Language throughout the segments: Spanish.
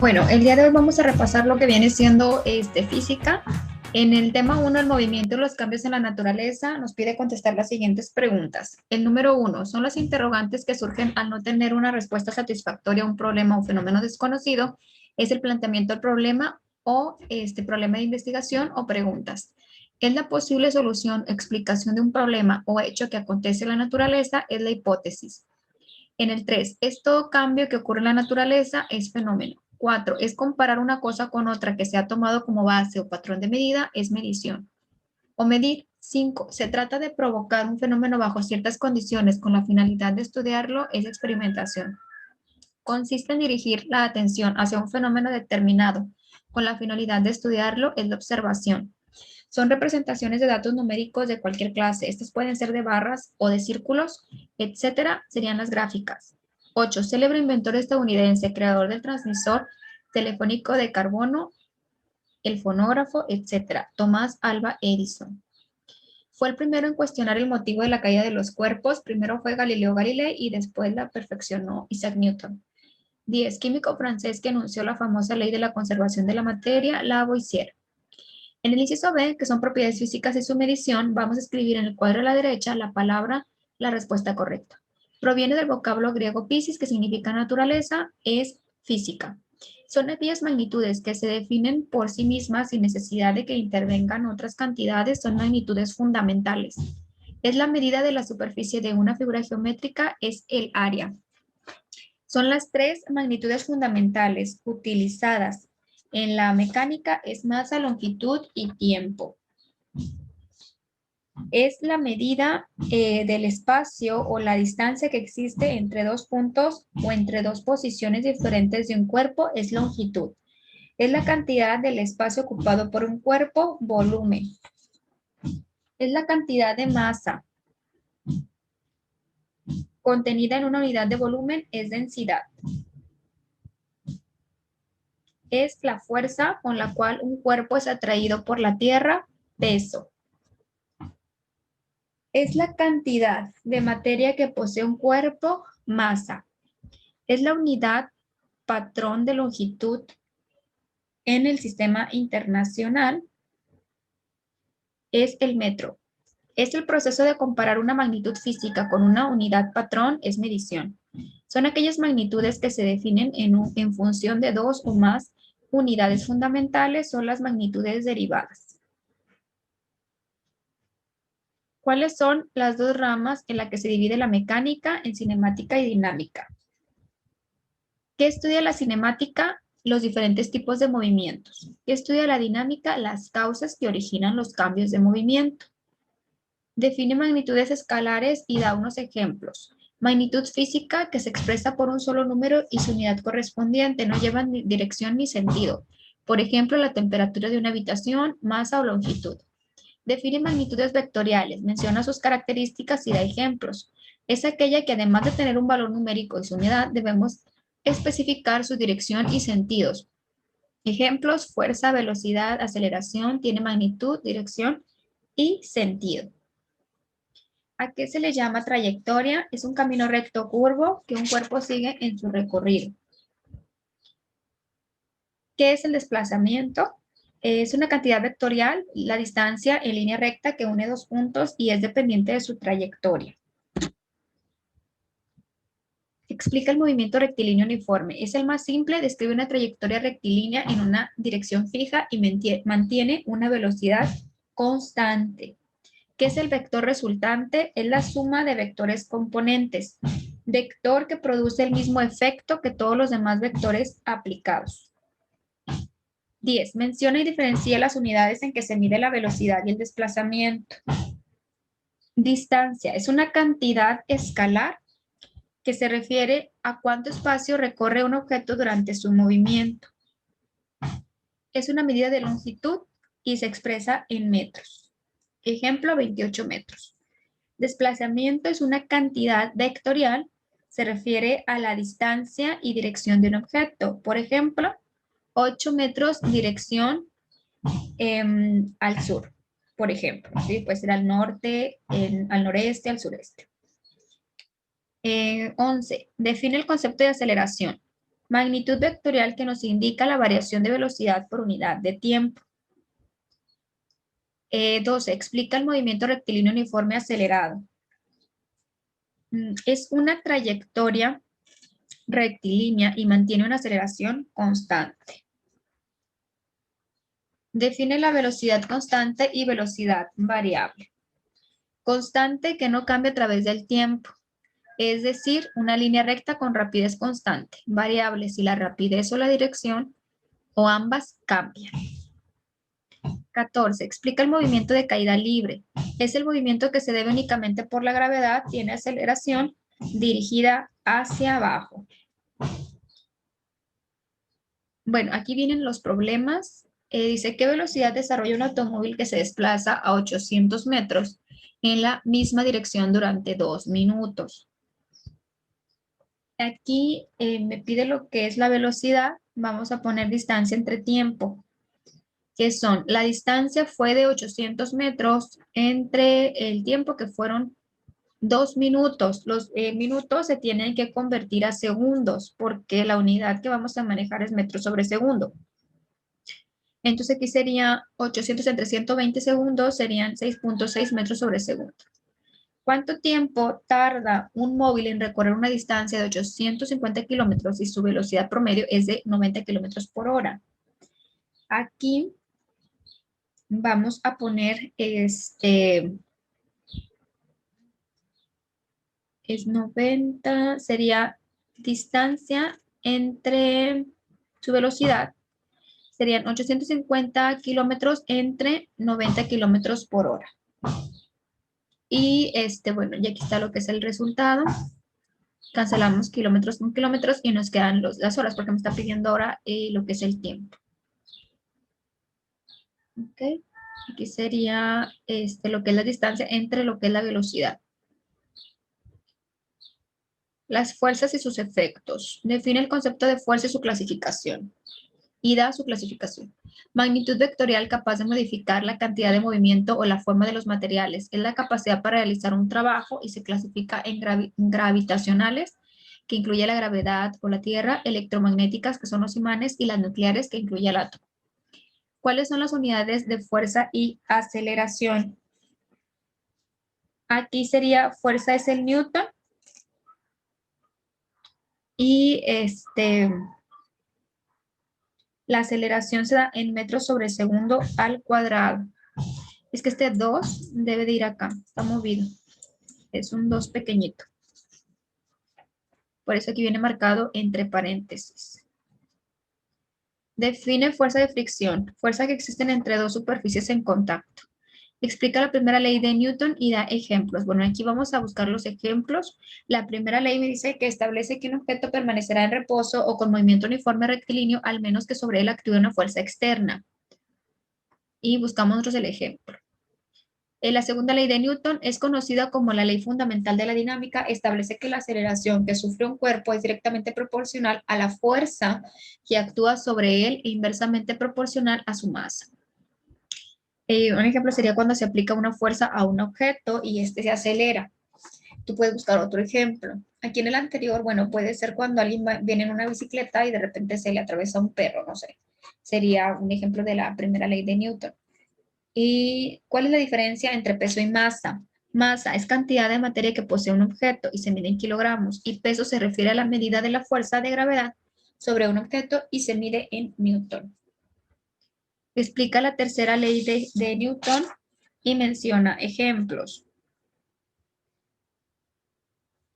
Bueno, el día de hoy vamos a repasar lo que viene siendo física. En el tema 1, el movimiento y los cambios en la naturaleza, nos pide contestar las siguientes preguntas. El número 1, son las interrogantes que surgen al no tener una respuesta satisfactoria a un problema o fenómeno desconocido. Es el planteamiento del problema o problema de investigación o preguntas. Es la posible solución, explicación de un problema o hecho que acontece en la naturaleza, es la hipótesis. En el 3, es todo cambio que ocurre en la naturaleza, es fenómeno. 4, es comparar una cosa con otra que se ha tomado como base o patrón de medida, es medición. O medir. 5, se trata de provocar un fenómeno bajo ciertas condiciones con la finalidad de estudiarlo, es experimentación. Consiste en dirigir la atención hacia un fenómeno determinado con la finalidad de estudiarlo, es la observación. Son representaciones de datos numéricos de cualquier clase. Estas pueden ser de barras o de círculos, etcétera, serían las gráficas. 8. Célebre inventor estadounidense, creador del transmisor telefónico de carbono, el fonógrafo, etcétera. Tomás Alva Edison. Fue el primero en cuestionar el motivo de la caída de los cuerpos. Primero fue Galileo Galilei y después la perfeccionó Isaac Newton. 10. Químico francés que anunció la famosa ley de la conservación de la materia, Lavoisier. En el inciso B, que son propiedades físicas y su medición, vamos a escribir en el cuadro a la derecha la palabra, la respuesta correcta. Proviene del vocablo griego Physis, que significa naturaleza, es física. Son aquellas magnitudes que se definen por sí mismas sin necesidad de que intervengan otras cantidades, son magnitudes fundamentales. Es la medida de la superficie de una figura geométrica, es el área. Son las tres magnitudes fundamentales utilizadas en la mecánica, es masa, longitud y tiempo. Es la medida del espacio o la distancia que existe entre dos puntos o entre dos posiciones diferentes de un cuerpo, es longitud. Es la cantidad del espacio ocupado por un cuerpo, volumen. Es la cantidad de masa contenida en una unidad de volumen, es densidad. Es la fuerza con la cual un cuerpo es atraído por la Tierra, peso. Es la cantidad de materia que posee un cuerpo, masa. Es la unidad patrón de longitud en el sistema internacional, es el metro. Es el proceso de comparar una magnitud física con una unidad patrón, es medición. Son aquellas magnitudes que se definen en función de dos o más unidades fundamentales, son las magnitudes derivadas. ¿Cuáles son las dos ramas en las que se divide la mecánica en cinemática y dinámica? ¿Qué estudia la cinemática? Los diferentes tipos de movimientos. ¿Qué estudia la dinámica? Las causas que originan los cambios de movimiento. Define magnitudes escalares y da unos ejemplos. Magnitud física que se expresa por un solo número y su unidad correspondiente, no lleva ni dirección ni sentido. Por ejemplo, la temperatura de una habitación, masa o longitud. Define magnitudes vectoriales, menciona sus características y da ejemplos. Es aquella que además de tener un valor numérico y su unidad, debemos especificar su dirección y sentidos. Ejemplos: fuerza, velocidad, aceleración, tiene magnitud, dirección y sentido. ¿A qué se le llama trayectoria? Es un camino recto curvo que un cuerpo sigue en su recorrido. ¿Qué es el desplazamiento? Es una cantidad vectorial, la distancia en línea recta que une dos puntos y es dependiente de su trayectoria. Explica el movimiento rectilíneo uniforme. Es el más simple, describe una trayectoria rectilínea en una dirección fija y mantiene una velocidad constante. ¿Qué es el vector resultante? Es la suma de vectores componentes. Vector que produce el mismo efecto que todos los demás vectores aplicados. 10. Menciona y diferencia las unidades en que se mide la velocidad y el desplazamiento. Distancia. Es una cantidad escalar que se refiere a cuánto espacio recorre un objeto durante su movimiento. Es una medida de longitud y se expresa en metros. Ejemplo: 28 metros. Desplazamiento es una cantidad vectorial, se refiere a la distancia y dirección de un objeto. Por ejemplo, 8 metros dirección al sur, por ejemplo. ¿Sí? Puede ser al norte, al noreste, al sureste. 11. Define el concepto de aceleración. Magnitud vectorial que nos indica la variación de velocidad por unidad de tiempo. 12. Explica el movimiento rectilíneo uniforme acelerado. Es una trayectoria rectilínea y mantiene una aceleración constante. Define la velocidad constante y velocidad variable. Constante que no cambia a través del tiempo, es decir, una línea recta con rapidez constante. Variable si la rapidez o la dirección o ambas cambian. 14. Explica el movimiento de caída libre. Es el movimiento que se debe únicamente por la gravedad, tiene aceleración dirigida hacia abajo. Bueno, aquí vienen los problemas. Dice, ¿qué velocidad desarrolla un automóvil que se desplaza a 800 metros en la misma dirección durante 2 minutos? Aquí me pide lo que es la velocidad. Vamos a poner distancia entre tiempo, que son, la distancia fue de 800 metros entre el tiempo que fueron 2 minutos. Los minutos se tienen que convertir a segundos porque la unidad que vamos a manejar es metro sobre segundo. Entonces aquí sería 800 entre 120 segundos, serían 6.6 metros sobre segundo. ¿Cuánto tiempo tarda un móvil en recorrer una distancia de 850 kilómetros y su velocidad promedio es de 90 kilómetros por hora? Aquí vamos a poner es 90, sería distancia entre su velocidad, serían 850 kilómetros entre 90 kilómetros por hora. Y bueno, y aquí está lo que es el resultado. Cancelamos kilómetros con kilómetros y nos quedan las horas porque me está pidiendo ahora lo que es el tiempo. Ok, aquí sería lo que es la distancia entre lo que es la velocidad. Las fuerzas y sus efectos. Define el concepto de fuerza y su clasificación. Y da su clasificación. Magnitud vectorial capaz de modificar la cantidad de movimiento o la forma de los materiales. Es la capacidad para realizar un trabajo y se clasifica en gravitacionales, que incluye la gravedad o la tierra, electromagnéticas, que son los imanes, y las nucleares, que incluye el átomo. ¿Cuáles son las unidades de fuerza y aceleración? Aquí sería fuerza es el newton y la aceleración se da en metros sobre segundo al cuadrado. Es que este 2 debe de ir acá, está movido. Es un 2 pequeñito. Por eso aquí viene marcado entre paréntesis. Define fuerza de fricción, fuerza que existen entre dos superficies en contacto. Explica la primera ley de Newton y da ejemplos. Bueno, aquí vamos a buscar los ejemplos. La primera ley me dice que establece que un objeto permanecerá en reposo o con movimiento uniforme rectilíneo al menos que sobre él actúe una fuerza externa. Y buscamos nosotros el ejemplo. La segunda ley de Newton es conocida como la ley fundamental de la dinámica. Establece que la aceleración que sufre un cuerpo es directamente proporcional a la fuerza que actúa sobre él e inversamente proporcional a su masa. Un ejemplo sería cuando se aplica una fuerza a un objeto y este se acelera. Tú puedes buscar otro ejemplo. Aquí en el anterior, bueno, puede ser cuando alguien viene en una bicicleta y de repente se le atraviesa un perro, no sé. Sería un ejemplo de la primera ley de Newton. ¿Y cuál es la diferencia entre peso y masa? Masa es cantidad de materia que posee un objeto y se mide en kilogramos. Y peso se refiere a la medida de la fuerza de gravedad sobre un objeto y se mide en newton. Explica la tercera ley de Newton y menciona ejemplos.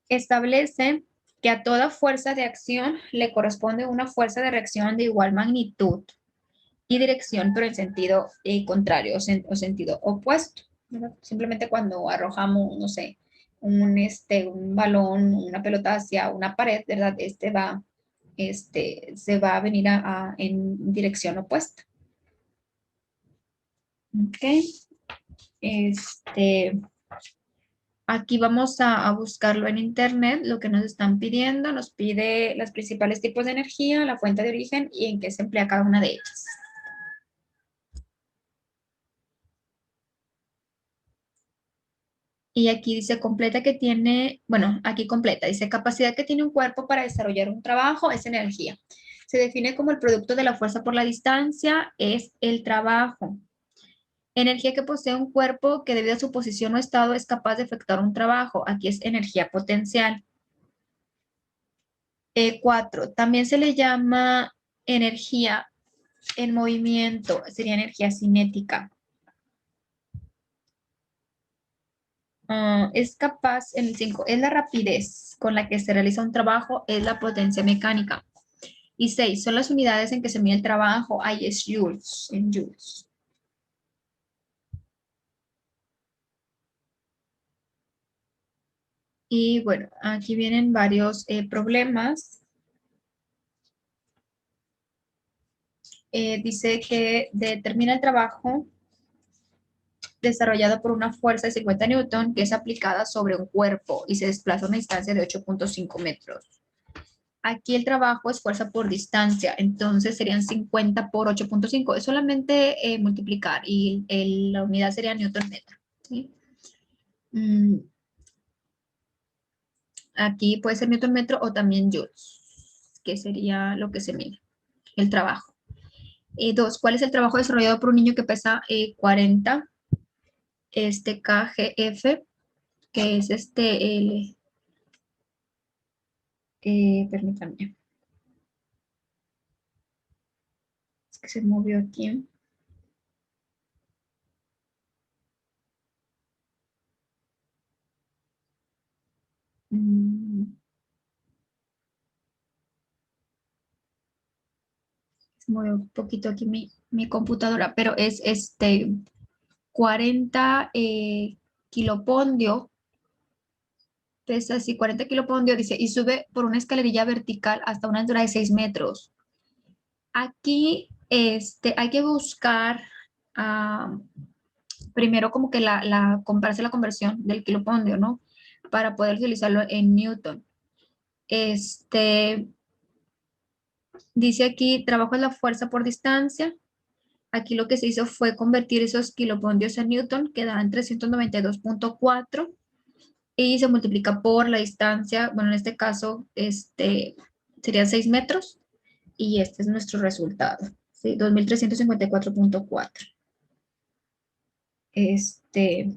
Establece que a toda fuerza de acción le corresponde una fuerza de reacción de igual magnitud y dirección, pero en sentido contrario o sentido opuesto. ¿Verdad? Simplemente cuando arrojamos, no sé, un balón, una pelota hacia una pared, ¿verdad? Se va a venir en dirección opuesta. Ok. Aquí vamos a buscarlo en internet, lo que nos están pidiendo. Nos pide los principales tipos de energía, la fuente de origen y en qué se emplea cada una de ellas. Y aquí dice completa que tiene, bueno, aquí completa, dice capacidad que tiene un cuerpo para desarrollar un trabajo es energía. Se define como el producto de la fuerza por la distancia, es el trabajo. Energía que posee un cuerpo que debido a su posición o estado es capaz de efectuar un trabajo. Aquí es energía potencial. 4. También se le llama energía en movimiento, sería energía cinética. Es capaz, en el 5, es la rapidez con la que se realiza un trabajo, es la potencia mecánica. Y 6, son las unidades en que se mide el trabajo, ahí es joules, en joules. Y bueno, aquí vienen varios problemas. Dice que determina el trabajo desarrollado por una fuerza de 50 newton que es aplicada sobre un cuerpo y se desplaza a una distancia de 8.5 metros. Aquí el trabajo es fuerza por distancia, entonces serían 50 por 8.5. Es solamente multiplicar y la unidad sería newton metro. ¿Sí? Aquí puede ser newton metro o también joules, que sería lo que se mide, el trabajo. 2, ¿cuál es el trabajo desarrollado por un niño que pesa 40 kgf, que es permítanme, es que se movió aquí. Mm, Se movió un poquito aquí mi computadora, pero es 40 kilopondio, pesa así 40 kilopondio, dice, y sube por una escalerilla vertical hasta una altura de 6 metros. Aquí hay que buscar ah, primero como que compararse la conversión del kilopondio, ¿no? Para poder utilizarlo en Newton. Dice aquí, trabajo es la fuerza por distancia. Aquí lo que se hizo fue convertir esos kilopondios a Newton, que dan 392.4 y se multiplica por la distancia, bueno, en este caso, serían 6 metros y este es nuestro resultado, ¿sí? 2354.4. Este,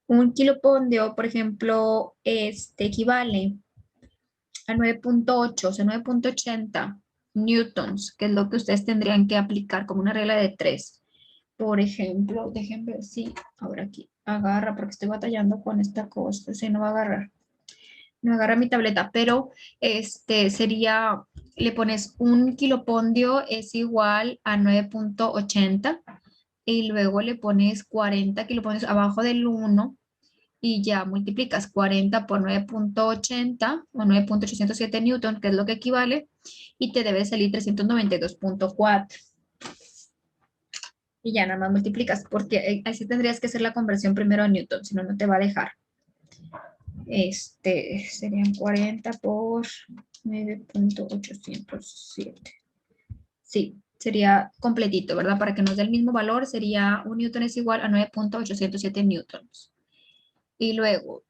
un kilopondio, por ejemplo, equivale a 9.8, o sea, 9.80 newtons, que es lo que ustedes tendrían que aplicar como una regla de 3. Por ejemplo, déjenme ver si ahora aquí agarra, porque estoy batallando con esta cosa, si no va a agarrar. No agarra mi tableta, pero sería, le pones un kilopondio es igual a 9.80 y luego le pones 40 kilopondios abajo del 1 y ya multiplicas 40 por 9.80 o 9.807 newton, que es lo que equivale, y te debe salir 392.4. Y ya nada más multiplicas, porque así tendrías que hacer la conversión primero a newton, si no, no te va a dejar. Serían 40 por 9.807. Sí, sería completito, ¿verdad? Para que nos dé el mismo valor, sería un newton es igual a 9.807 newtons. Y luego,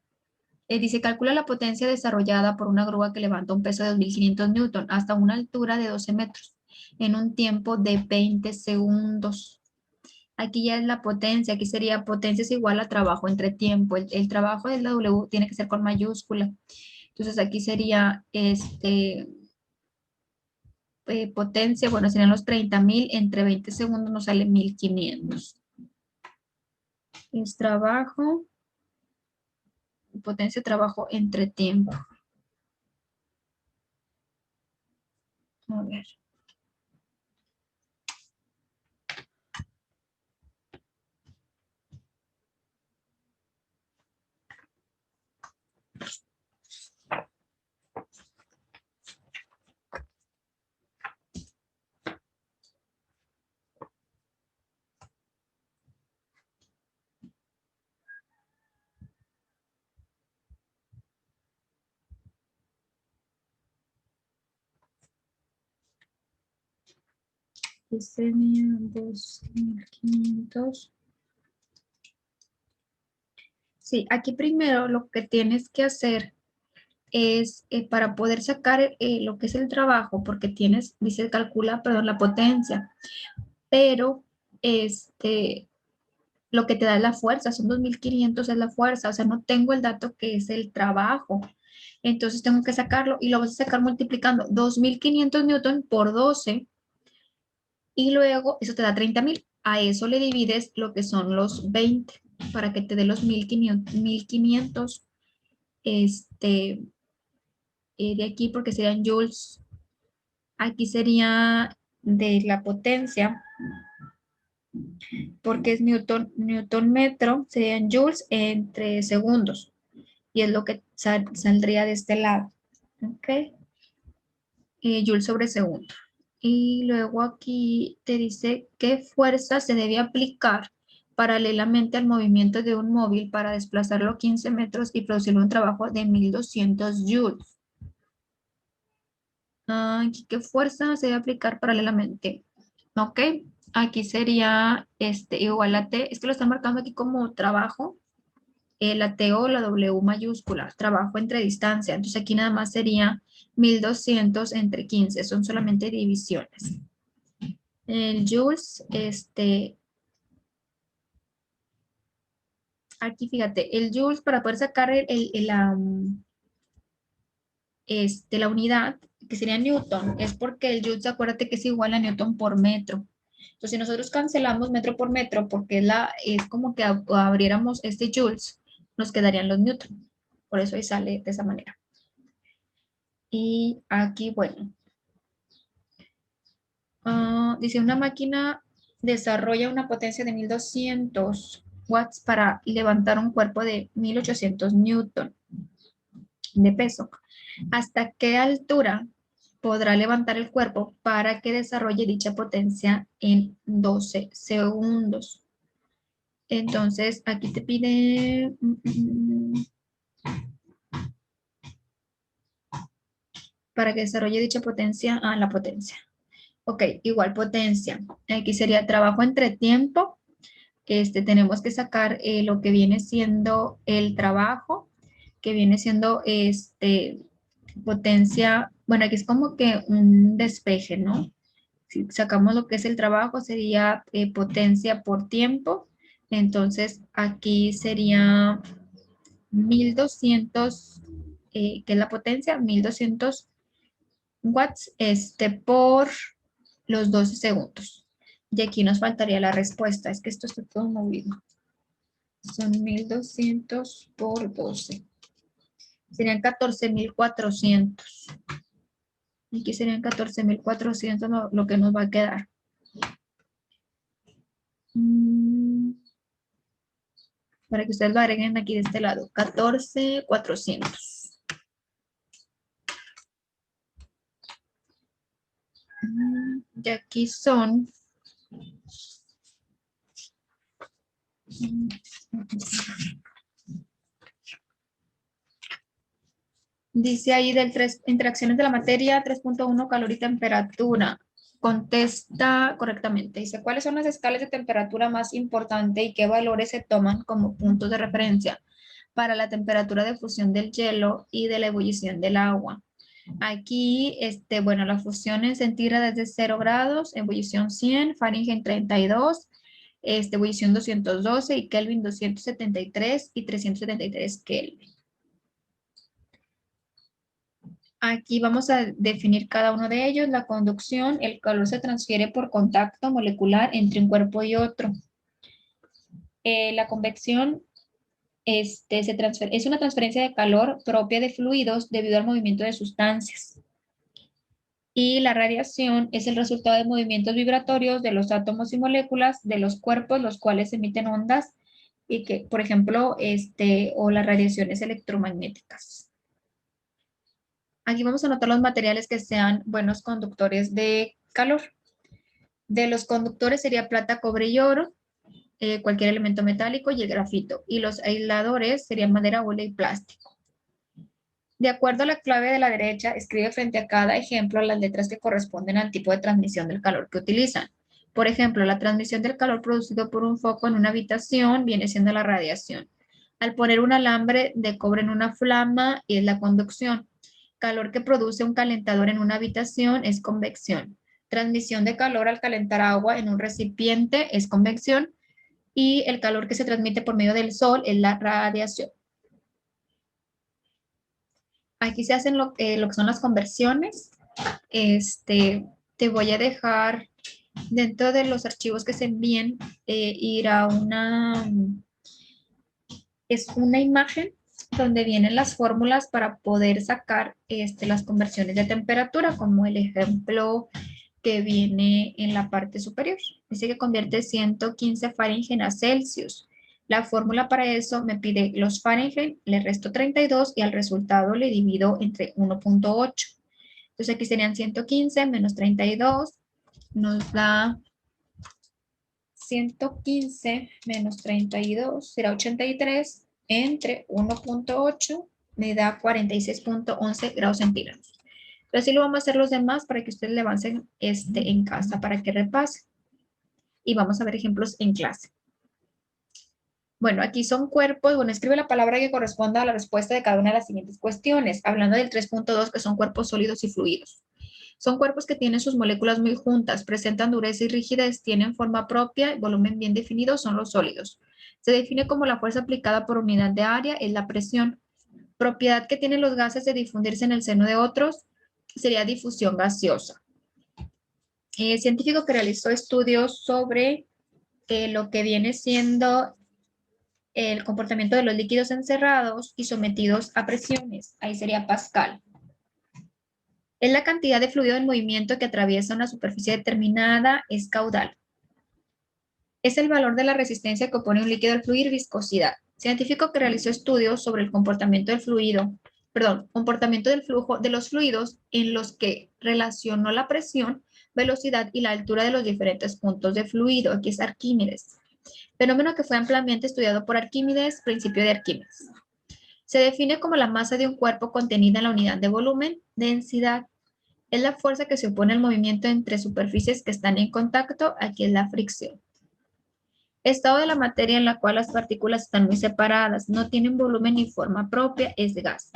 dice, calcula la potencia desarrollada por una grúa que levanta un peso de 2.500 newton hasta una altura de 12 metros en un tiempo de 20 segundos. Aquí ya es la potencia, aquí sería potencia es igual a trabajo entre tiempo. El trabajo de la W tiene que ser con mayúscula. Entonces aquí sería potencia, bueno, serían los 30.000, entre 20 segundos nos sale 1.500. Es trabajo, potencia, trabajo entre tiempo. A ver. que serían 2500. Sí, aquí primero lo que tienes que hacer es para poder sacar lo que es el trabajo, porque tienes, dice, calcula, perdón, la potencia, pero este, lo que te da es la fuerza, son 2500 es la fuerza, o sea, no tengo el dato que es el trabajo. Entonces tengo que sacarlo y lo vas a sacar multiplicando 2500 newton por 12 y luego eso te da 30.000. A eso le divides lo que son los 20 para que te dé los 1500 este, de aquí porque serían joules. Aquí sería de la potencia porque es newton metro, serían joules entre segundos y es lo que saldría de este lado. ¿Ok? Joules sobre segundo. Y luego aquí te dice qué fuerza se debe aplicar paralelamente al movimiento de un móvil para desplazarlo 15 metros y producir un trabajo de 1200 joules. Aquí qué fuerza se debe aplicar paralelamente. Ok, aquí sería igual a T, es que lo están marcando aquí como trabajo, la T o la W mayúscula, trabajo entre distancia. Entonces aquí nada más sería 1200 entre 15, son solamente divisiones. El joules, aquí fíjate, el joules para poder sacar la unidad, que sería newton, es porque el joules, acuérdate que es igual a newton por metro. Entonces, si nosotros cancelamos metro por metro, porque es como que abriéramos este joules, nos quedarían los newton. Por eso ahí sale de esa manera. Y aquí, bueno, dice una máquina desarrolla una potencia de 1200 watts para levantar un cuerpo de 1800 newton de peso. ¿Hasta qué altura podrá levantar el cuerpo para que desarrolle dicha potencia en 12 segundos? Entonces, aquí te pide para que desarrolle dicha potencia, la potencia. Ok, igual potencia. Aquí sería trabajo entre tiempo. Tenemos que sacar lo que viene siendo el trabajo, que viene siendo potencia, bueno, aquí es como que un despeje, ¿no? Si sacamos lo que es el trabajo, sería potencia por tiempo. Entonces, aquí sería 1200, que es la potencia, 1200 watts por los 12 segundos. Y aquí nos faltaría la respuesta, es que esto está todo movido. Son 1200 por 12. Serían 14.400. Aquí serían 14.400 lo que nos va a quedar. Para que ustedes lo agreguen aquí de este lado. 14.400. Y aquí son... Dice ahí interacciones de la materia, 3.1 calor y temperatura. Contesta correctamente. Dice, ¿cuáles son las escalas de temperatura más importantes y qué valores se toman como puntos de referencia para la temperatura de fusión del hielo y de la ebullición del agua? Aquí, bueno, la fusión en centígrados es de 0 grados, ebullición 100, Fahrenheit 32, ebullición 212 y Kelvin 273 y 373 Kelvin. Aquí vamos a definir cada uno de ellos. La conducción, el calor se transfiere por contacto molecular entre un cuerpo y otro. La convección es una transferencia de calor propia de fluidos debido al movimiento de sustancias. Y la radiación es el resultado de movimientos vibratorios de los átomos y moléculas de los cuerpos, los cuales emiten ondas y que, por ejemplo, o las radiaciones electromagnéticas. Aquí vamos a anotar los materiales que sean buenos conductores de calor. De los conductores sería plata, cobre y oro, cualquier elemento metálico y el grafito. Y los aisladores serían madera, hule y plástico. De acuerdo a la clave de la derecha, escribe frente a cada ejemplo las letras que corresponden al tipo de transmisión del calor que utilizan. Por ejemplo, la transmisión del calor producido por un foco en una habitación viene siendo la radiación. Al poner un alambre de cobre en una flama es la conducción. Calor que produce un calentador en una habitación es convección. Transmisión de calor al calentar agua en un recipiente es convección. Y el calor que se transmite por medio del sol es la radiación. Aquí se hacen lo que son las conversiones. Te voy a dejar dentro de los archivos que se envíen, ir a es una imagen donde vienen las fórmulas para poder sacar las conversiones de temperatura, como el ejemplo que viene en la parte superior. Dice que convierte 115 Fahrenheit a Celsius. La fórmula para eso me pide los Fahrenheit, le resto 32 y al resultado le divido entre 1.8. Entonces aquí serían 115 menos 32, nos da 115 menos 32, será 83, entre 1.8 me da 46.11 grados centígrados. Pero así lo vamos a hacer los demás para que ustedes le avancen en casa, para que repasen. Y vamos a ver ejemplos en clase. Bueno, aquí son cuerpos. Bueno, escribe la palabra que corresponda a la respuesta de cada una de las siguientes cuestiones. Hablando del 3.2, que son cuerpos sólidos y fluidos. Son cuerpos que tienen sus moléculas muy juntas, presentan dureza y rigidez, tienen forma propia y volumen bien definido, son los sólidos. Se define como la fuerza aplicada por unidad de área es la presión. Propiedad que tienen los gases de difundirse en el seno de otros sería difusión gaseosa. Científico que realizó estudios sobre lo que viene siendo el comportamiento de los líquidos encerrados y sometidos a presiones. Ahí sería Pascal. Es la cantidad de fluido en movimiento que atraviesa una superficie determinada, es caudal. Es el valor de la resistencia que opone un líquido al fluir, viscosidad. Científico que realizó estudios sobre el comportamiento del comportamiento del flujo de los fluidos en los que relacionó la presión, velocidad y la altura de los diferentes puntos de fluido. Aquí es Arquímedes. Fenómeno que fue ampliamente estudiado por Arquímedes, principio de Arquímedes. Se define como la masa de un cuerpo contenida en la unidad de volumen, densidad. Es la fuerza que se opone al movimiento entre superficies que están en contacto, aquí es la fricción. Estado de la materia en la cual las partículas están muy separadas, no tienen volumen ni forma propia, es gas.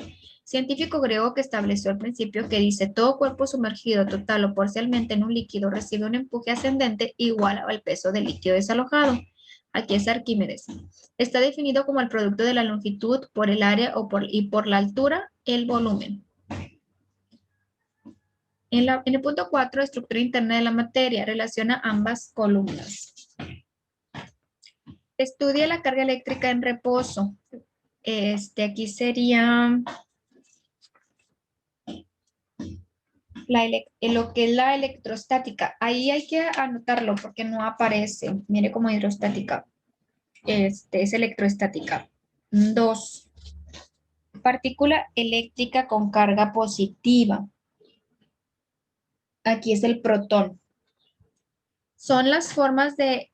Científico griego que estableció el principio que dice todo cuerpo sumergido total o parcialmente en un líquido recibe un empuje ascendente igual al peso del líquido desalojado. Aquí es Arquímedes. Está definido como el producto de la longitud por el área y por la altura, el volumen. En el punto 4, estructura interna de la materia, relaciona ambas columnas. Estudia la carga eléctrica en reposo. Aquí sería lo que es la electrostática. Ahí hay que anotarlo porque no aparece. Mire como hidrostática. Es electroestática. 2. Partícula eléctrica con carga positiva. Aquí es el protón. Son las formas de...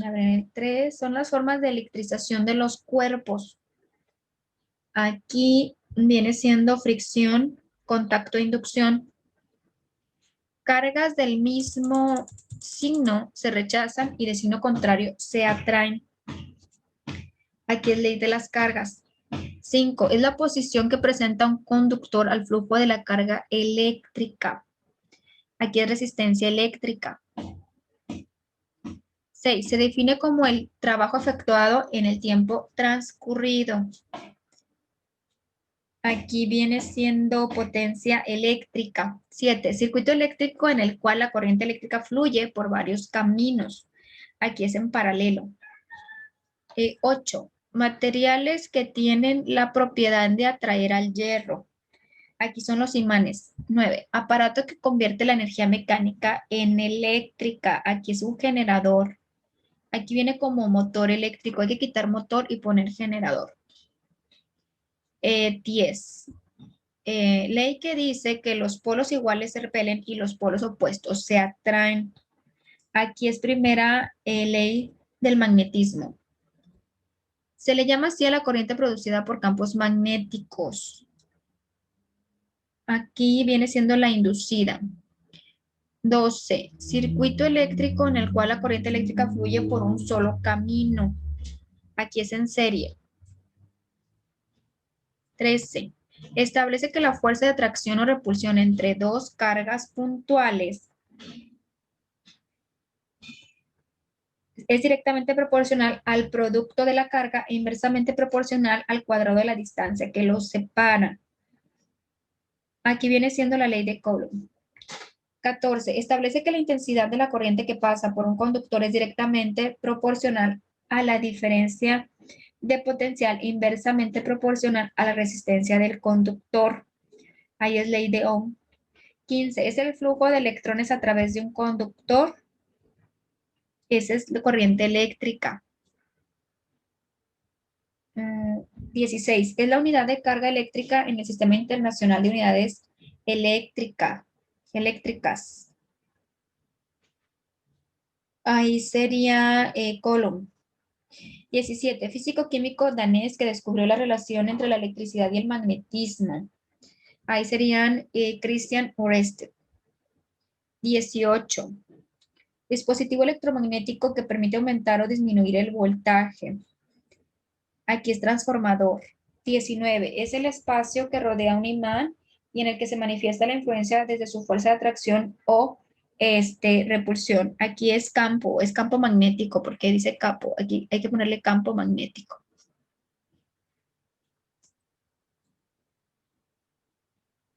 A ver, 3 son las formas de electrización de los cuerpos. Aquí viene siendo fricción, contacto e inducción. Cargas del mismo signo se rechazan y de signo contrario se atraen. Aquí es ley de las cargas. 5. Es la posición que presenta un conductor al flujo de la carga eléctrica. Aquí es resistencia eléctrica. 6. Se define como el trabajo efectuado en el tiempo transcurrido. Aquí viene siendo potencia eléctrica. 7. Circuito eléctrico en el cual la corriente eléctrica fluye por varios caminos. Aquí es en paralelo. 8. Materiales que tienen la propiedad de atraer al hierro. Aquí son los imanes. 9. Aparato que convierte la energía mecánica en eléctrica. Aquí es un generador. Aquí viene como motor eléctrico. Hay que quitar motor y poner generador. 10. Ley que dice que los polos iguales se repelen y los polos opuestos se atraen. Aquí es primera ley del magnetismo. Se le llama así a la corriente producida por campos magnéticos. Aquí viene siendo la inducida. 12. Circuito eléctrico en el cual la corriente eléctrica fluye por un solo camino. Aquí es en serie. 13. Establece que la fuerza de atracción o repulsión entre dos cargas puntuales es directamente proporcional al producto de la carga e inversamente proporcional al cuadrado de la distancia que los separa. Aquí viene siendo la ley de Coulomb. 14. Establece que la intensidad de la corriente que pasa por un conductor es directamente proporcional a la diferencia de potencial inversamente proporcional a la resistencia del conductor. Ahí es ley de Ohm. 15. Es el flujo de electrones a través de un conductor. Esa es la corriente eléctrica. 16. Es la unidad de carga eléctrica en el Sistema Internacional de Unidades Eléctricas. Ahí sería Coulomb. 17. Físico-químico danés que descubrió la relación entre la electricidad y el magnetismo. Ahí serían Christian Ørsted. 18. Dispositivo electromagnético que permite aumentar o disminuir el voltaje. Aquí es transformador. 19. Es el espacio que rodea un imán y en el que se manifiesta la influencia desde su fuerza de atracción o repulsión. Aquí es campo magnético, porque dice campo. Aquí hay que ponerle campo magnético.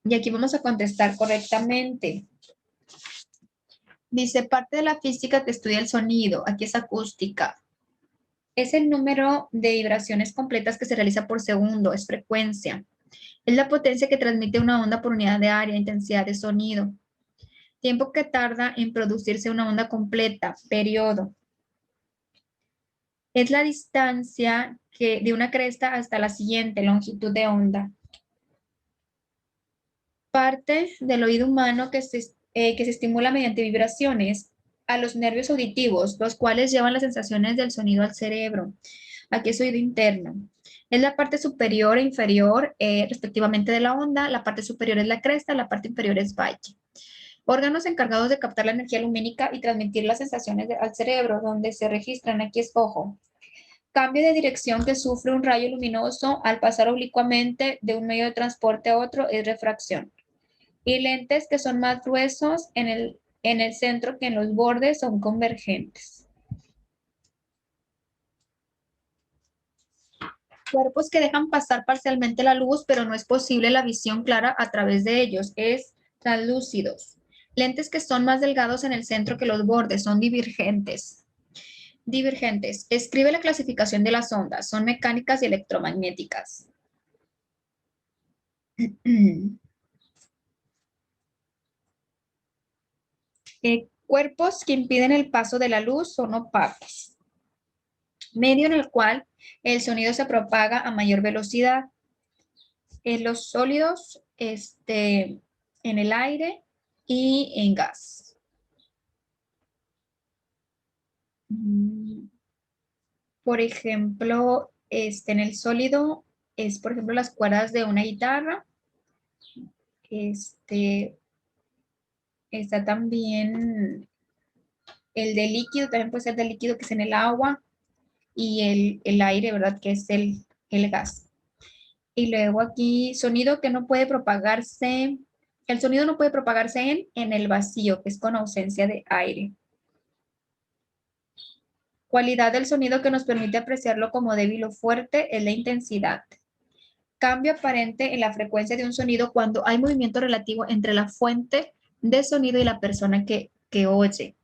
Y aquí vamos a contestar correctamente. Dice, parte de la física que estudia el sonido. Aquí es acústica. Es el número de vibraciones completas que se realiza por segundo, es frecuencia. Es la potencia que transmite una onda por unidad de área, intensidad de sonido. Tiempo que tarda en producirse una onda completa, periodo. Es la distancia de una cresta hasta la siguiente, longitud de onda. Parte del oído humano que se estimula mediante vibraciones a los nervios auditivos, los cuales llevan las sensaciones del sonido al cerebro. Aquí es oído interno. Es la parte superior e inferior, respectivamente, de la onda. La parte superior es la cresta, la parte inferior es valle. Órganos encargados de captar la energía lumínica y transmitir las sensaciones al cerebro, donde se registran, aquí es ojo. Cambio de dirección que sufre un rayo luminoso al pasar oblicuamente de un medio de transporte a otro es refracción. Y lentes que son más gruesos en el centro que en los bordes son convergentes. Cuerpos que dejan pasar parcialmente la luz, pero no es posible la visión clara a través de ellos, es translúcidos. Lentes que son más delgados en el centro que los bordes, son divergentes. Divergentes. Escribe la clasificación de las ondas, son mecánicas y electromagnéticas. Cuerpos que impiden el paso de la luz son opacos. Medio en el cual el sonido se propaga a mayor velocidad. En los sólidos, en el aire y en gas. Por ejemplo, en el sólido es, por ejemplo, las cuerdas de una guitarra. Está también el de líquido, también puede ser de líquido que es en el agua y el aire, ¿verdad? Que es el gas. Y luego aquí, sonido que no puede propagarse, el sonido no puede propagarse en el vacío, que es con ausencia de aire. Cualidad del sonido que nos permite apreciarlo como débil o fuerte es la intensidad. Cambio aparente en la frecuencia de un sonido cuando hay movimiento relativo entre la fuente de sonido y la persona que oye.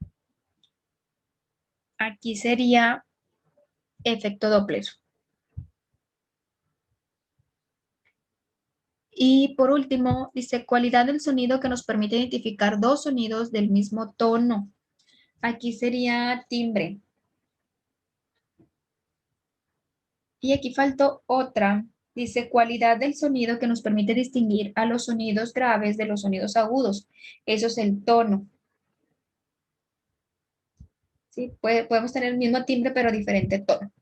Aquí sería efecto Doppler. Y por último, dice cualidad del sonido que nos permite identificar dos sonidos del mismo tono. Aquí sería timbre. Y aquí faltó otra. Dice cualidad del sonido que nos permite distinguir a los sonidos graves de los sonidos agudos. Eso es el tono. ¿Sí? Podemos tener el mismo timbre pero diferente tono.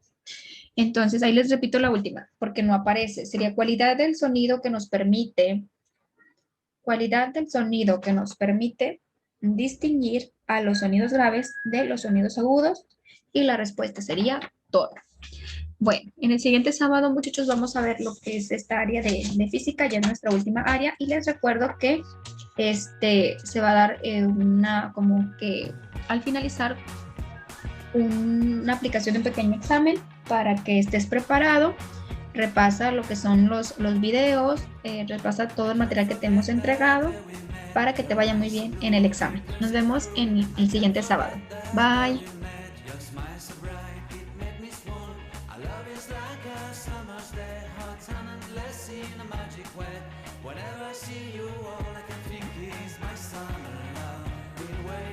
Entonces, ahí les repito la última, porque no aparece. Sería cualidad del sonido que nos permite distinguir a los sonidos graves de los sonidos agudos? Y la respuesta sería todo. Bueno, en el siguiente sábado, muchachos, vamos a ver lo que es esta área de física, ya es nuestra última área, y les recuerdo que se va a dar una, como que al finalizar, una aplicación de un pequeño examen para que estés preparado. Repasa lo que son los videos, repasa todo el material que te hemos entregado para que te vaya muy bien en el examen. Nos vemos en el siguiente sábado. Bye.